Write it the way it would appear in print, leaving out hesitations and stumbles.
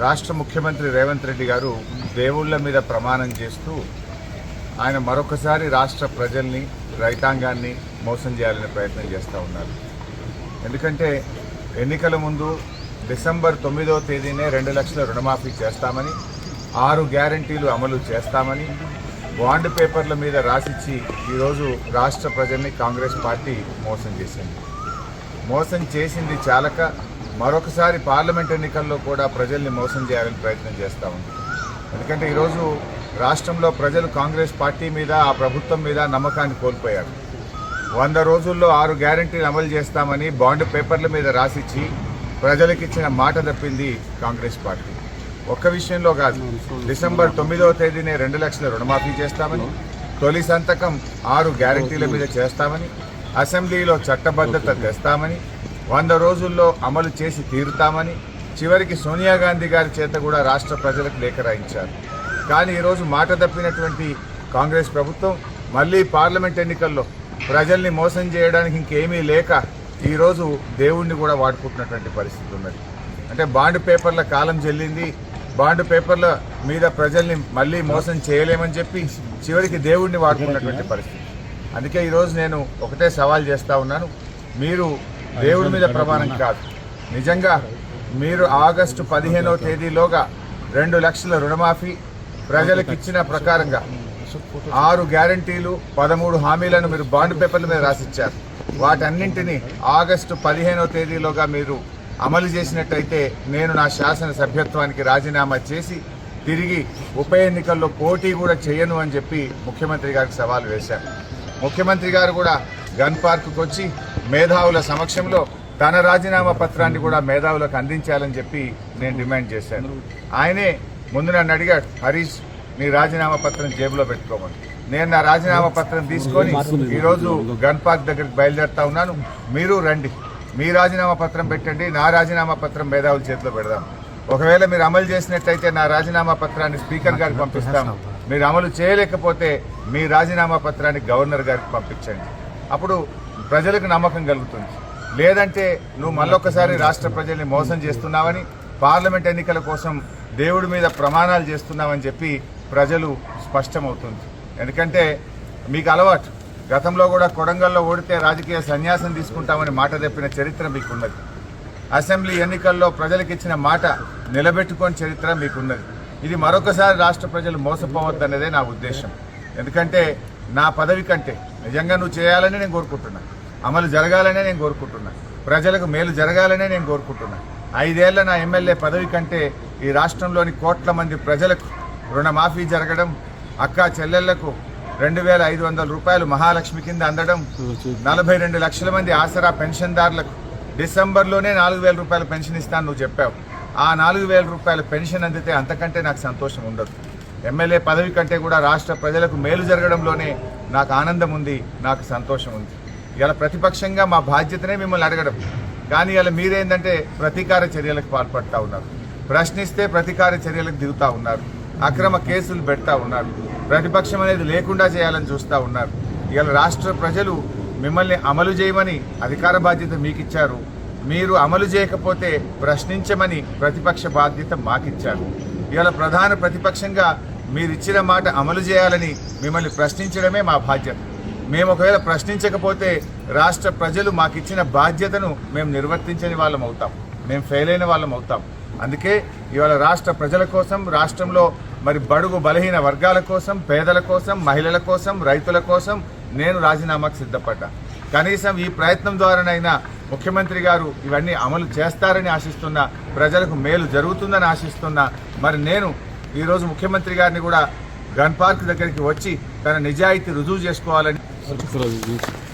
రాష్ట్ర ముఖ్యమంత్రి రేవంత్ రెడ్డి గారు దేవుళ్ళ మీద ప్రమాణం చేస్తూ ఆయన మరొకసారి రాష్ట్ర ప్రజల్ని రైతాంగాన్ని మోసం చేయాలనే ప్రయత్నం చేస్తూ ఉన్నారు. ఎందుకంటే ఎన్నికల ముందు డిసెంబర్ 9వ తేదీనే 2 లక్షల రుణమాఫీ చేస్తామని, 6 గ్యారంటీలు అమలు చేస్తామని బాండ్ పేపర్ల మీద రాసిచ్చి ఈరోజు రాష్ట్ర ప్రజల్ని కాంగ్రెస్ పార్టీ మోసం చేసింది. మోసం చేసింది చాలక మరొకసారి పార్లమెంట్ ఎన్నికల్లో కూడా ప్రజల్ని మోసం చేయాలని ప్రయత్నం చేస్తూ ఉంది. ఎందుకంటే ఈరోజు రాష్ట్రంలో ప్రజలు కాంగ్రెస్ పార్టీ మీద, ఆ ప్రభుత్వం మీద నమ్మకాన్ని కోల్పోయారు. 100 రోజుల్లో 6 గ్యారంటీలు అమలు చేస్తామని బాండ్ పేపర్ల మీద రాసిచ్చి ప్రజలకు ఇచ్చిన మాట తప్పింది కాంగ్రెస్ పార్టీ. ఒక్క విషయంలో కాదు, డిసెంబర్ 9వ తేదీనే 2 లక్షల రుణమాఫీ చేస్తామని, తొలి సంతకం 6 గ్యారంటీల మీద చేస్తామని, అసెంబ్లీలో చట్టబద్ధత తెస్తామని, 100 రోజుల్లో అమలు చేసి తీరుతామని చివరికి సోనియా గాంధీ గారి చేత కూడా రాష్ట్ర ప్రజలకు లేఖ రాయించారు. కానీ ఈరోజు మాట తప్పినటువంటి కాంగ్రెస్ ప్రభుత్వం మళ్ళీ పార్లమెంట్ ఎన్నికల్లో ప్రజల్ని మోసం చేయడానికి ఇంకేమీ లేక ఈరోజు దేవుణ్ణి కూడా వాడుకుంటున్నటువంటి పరిస్థితి ఉన్నది. అంటే బాండ్ పేపర్ల కాలం చెల్లింది, బాండ్ పేపర్ల మీద ప్రజల్ని మళ్ళీ మోసం చేయలేమని చెప్పి చివరికి దేవుణ్ణి వాడుకున్నటువంటి పరిస్థితి. అందుకే ఈరోజు నేను ఒకటే సవాల్ చేస్తూ ఉన్నాను, మీరు దేవుడి మీద ప్రమాణం కాదు, నిజంగా మీరు ఆగస్టు 15వ తేదీలోగా 2 లక్షల రుణమాఫీ ప్రజలకు ఇచ్చిన ప్రకారంగా 6 గ్యారంటీలు 13 హామీలను మీరు బాండ్ పేపర్ల మీద రాసిచ్చారు. వాటన్నింటినీ ఆగస్టు 15వ తేదీలోగా మీరు అమలు చేసినట్టయితే నేను నా శాసన సభ్యత్వానికి రాజీనామా చేసి తిరిగి ఉప ఎన్నికల్లో పోటీ కూడా చేయను అని చెప్పి ముఖ్యమంత్రి గారికి సవాల్ వేశారు. ముఖ్యమంత్రి గారు కూడా గన్ పార్క్కి వచ్చి మేధావుల సమక్షంలో తన రాజీనామా పత్రాన్ని కూడా మేధావులకు అందించాలని చెప్పి నేను డిమాండ్ చేశాను. ఆయనే ముందు నన్ను అడిగాడు, హరీష్ నీ రాజీనామా పత్రం జేబులో పెట్టుకోమని. నేను నా రాజీనామా పత్రం తీసుకొని ఈరోజు గన్ పార్క్ దగ్గరికి బయలుదేరుతా ఉన్నాను. మీరు రండి, మీ రాజీనామా పత్రం పెట్టండి, నా రాజీనామా పత్రం మేధావుల చేతిలో పెడదాం. ఒకవేళ మీరు అమలు చేసినట్టయితే నా రాజీనామా పత్రాన్ని స్పీకర్ గారికి పంపిస్తాను, మీరు అమలు చేయలేకపోతే మీ రాజీనామా పత్రాన్ని గవర్నర్ గారికి పంపించండి. అప్పుడు ప్రజలకు నమ్మకం కలుగుతుంది. లేదంటే నువ్వు మళ్ళొక్కసారి రాష్ట్ర ప్రజల్ని మోసం చేస్తున్నావని, పార్లమెంట్ ఎన్నికల కోసం దేవుడి మీద ప్రమాణాలు చేస్తున్నామని చెప్పి ప్రజలు స్పష్టమవుతుంది. ఎందుకంటే మీకు అలవాటు, గతంలో కూడా కొడంగల్లో ఓడితే రాజకీయ సన్యాసం తీసుకుంటామని మాట తప్పిన చరిత్ర మీకున్నది. అసెంబ్లీ ఎన్నికల్లో ప్రజలకు ఇచ్చిన మాట నిలబెట్టుకోని చరిత్ర మీకున్నది. ఇది మరొకసారి రాష్ట్ర ప్రజలు మోసపోవద్దనేదే నా ఉద్దేశం. ఎందుకంటే నా పదవి కంటే నిజంగా నువ్వు చేయాలని నేను కోరుకుంటున్నా, అమలు జరగాలనే నేను కోరుకుంటున్నా, ప్రజలకు మేలు జరగాలనే నేను కోరుకుంటున్నా. 5 ఏళ్ల నా ఎమ్మెల్యే పదవి కంటే ఈ రాష్ట్రంలోని కోట్ల మంది ప్రజలకు రుణమాఫీ జరగడం, అక్కా చెల్లెళ్లకు 2,500 రూపాయలు మహాలక్ష్మి కింద అందడం, 42 లక్షల మంది ఆసరా పెన్షన్దారులకు డిసెంబర్లోనే 4,000 రూపాయల పెన్షన్ ఇస్తాను నువ్వు చెప్పావు. ఆ 4,000 రూపాయల పెన్షన్ అందితే అంతకంటే నాకు సంతోషం ఉండదు. ఎమ్మెల్యే పదవి కంటే కూడా రాష్ట్ర ప్రజలకు మేలు జరగడంలోనే నాకు ఆనందం ఉంది, నాకు సంతోషం ఉంది. ఇలా ప్రతిపక్షంగా మా బాధ్యతనే మిమ్మల్ని అడగడం, కానీ ఇలా మీరేందంటే ప్రతీకార చర్యలకు పాల్పడతా ఉన్నారు. ప్రశ్నిస్తే ప్రతీకార చర్యలకు దిగుతూ ఉన్నారు, అక్రమ కేసులు పెడతా ఉన్నారు, ప్రతిపక్షం అనేది లేకుండా చేయాలని చూస్తూ ఉన్నారు. ఇలా రాష్ట్ర ప్రజలు మిమ్మల్ని అమలు చేయమని అధికార బాధ్యత మీకు ఇచ్చారు, మీరు అమలు చేయకపోతే ప్రశ్నించమని ప్రతిపక్ష బాధ్యత మాకిచ్చారు. ఇవాళ ప్రధాన ప్రతిపక్షంగా మీరు ఇచ్చిన మాట అమలు చేయాలని మిమ్మల్ని ప్రశ్నించడమే మా బాధ్యత. మేము ఒకవేళ ప్రశ్నించకపోతే రాష్ట్ర ప్రజలు మాకిచ్చిన బాధ్యతను మేము నిర్వర్తించని వాళ్ళం అవుతాం, మేము ఫెయిల్ అయిన వాళ్ళం అవుతాం. అందుకే ఇవాళ రాష్ట్ర ప్రజల కోసం, రాష్ట్రంలో మరి బడుగు బలహీన వర్గాల కోసం, పేదల కోసం, మహిళల కోసం, రైతుల కోసం నేను రాజీనామాకు సిద్ధపడ్డా. కనీసం ఈ ప్రయత్నం ద్వారానైనా ముఖ్యమంత్రి గారు ఇవన్నీ అమలు చేస్తారని ఆశిస్తున్నా, ప్రజలకు మేలు జరుగుతుందని ఆశిస్తున్నా. మరి నేను ఈరోజు ముఖ్యమంత్రి గారిని కూడా గన్ పార్క్ దగ్గరికి వచ్చి తన నిజాయితీ రుజువు చేసుకోవాలని